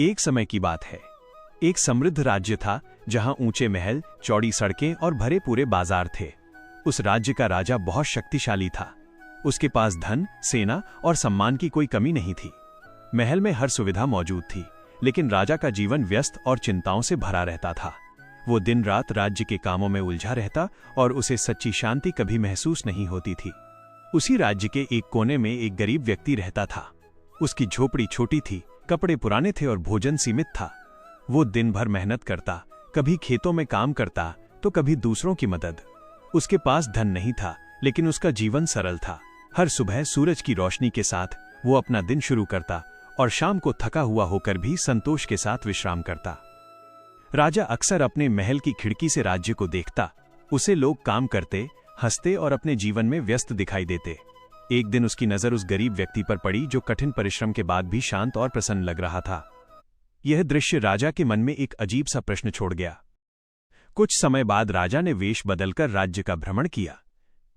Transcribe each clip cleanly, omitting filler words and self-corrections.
एक समय की बात है। एक समृद्ध राज्य था जहां ऊंचे महल, चौड़ी सड़कें और भरे पूरे बाजार थे। उस राज्य का राजा बहुत शक्तिशाली था। उसके पास धन, सेना और सम्मान की कोई कमी नहीं थी। महल में हर सुविधा मौजूद थी, लेकिन राजा का जीवन व्यस्त और चिंताओं से भरा रहता था। वो दिन रात राज्य के कामों में उलझा रहता और उसे सच्ची शांति कभी महसूस नहीं होती थी। उसी राज्य के एक कोने में एक गरीब व्यक्ति रहता था। उसकी झोपड़ी छोटी थी, कपड़े पुराने थे और भोजन सीमित था। वो दिन भर मेहनत करता, कभी खेतों में काम करता तो कभी दूसरों की मदद। उसके पास धन नहीं था, लेकिन उसका जीवन सरल था। हर सुबह सूरज की रोशनी के साथ वो अपना दिन शुरू करता और शाम को थका हुआ होकर भी संतोष के साथ विश्राम करता। राजा अक्सर अपने महल की खिड़की से राज्य को देखता। उसे लोग काम करते, हंसते और अपने जीवन में व्यस्त दिखाई देते। एक दिन उसकी नजर उस गरीब व्यक्ति पर पड़ी जो कठिन परिश्रम के बाद भी शांत और प्रसन्न लग रहा था। यह दृश्य राजा के मन में एक अजीब सा प्रश्न छोड़ गया। कुछ समय बाद राजा ने वेश बदलकर राज्य का भ्रमण किया।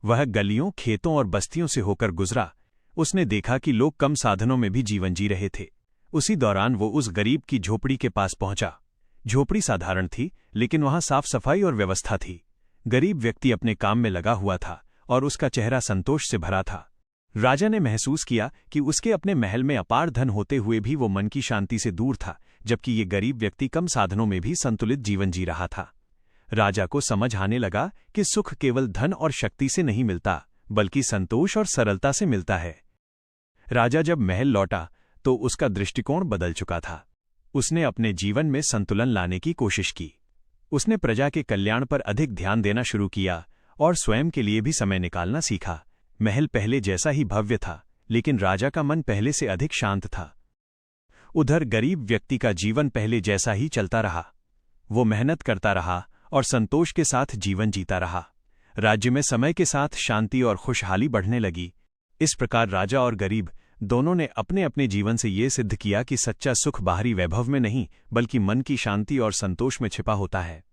वह गलियों, खेतों और बस्तियों से होकर गुजरा। उसने देखा कि लोग कम साधनों में भी जीवन जी रहे थे। उसी दौरान वो उस गरीब की झोपड़ी के पास पहुंचा। झोपड़ी साधारण थी, लेकिन वहां साफ सफाई और व्यवस्था थी। गरीब व्यक्ति अपने काम में लगा हुआ था और उसका चेहरा संतोष से भरा था। राजा ने महसूस किया कि उसके अपने महल में अपार धन होते हुए भी वो मन की शांति से दूर था, जबकि ये गरीब व्यक्ति कम साधनों में भी संतुलित जीवन जी रहा था। राजा को समझ आने लगा कि सुख केवल धन और शक्ति से नहीं मिलता, बल्कि संतोष और सरलता से मिलता है। राजा जब महल लौटा तो उसका दृष्टिकोण बदल चुका था। उसने अपने जीवन में संतुलन लाने की कोशिश की। उसने प्रजा के कल्याण पर अधिक ध्यान देना शुरू किया और स्वयं के लिए भी समय निकालना सीखा। महल पहले जैसा ही भव्य था, लेकिन राजा का मन पहले से अधिक शांत था। उधर गरीब व्यक्ति का जीवन पहले जैसा ही चलता रहा। वो मेहनत करता रहा और संतोष के साथ जीवन जीता रहा। राज्य में समय के साथ शांति और खुशहाली बढ़ने लगी। इस प्रकार राजा और गरीब दोनों ने अपने अपने जीवन से ये सिद्ध किया कि सच्चा सुख बाहरी वैभव में नहीं, बल्कि मन की शांति और संतोष में छिपा होता है।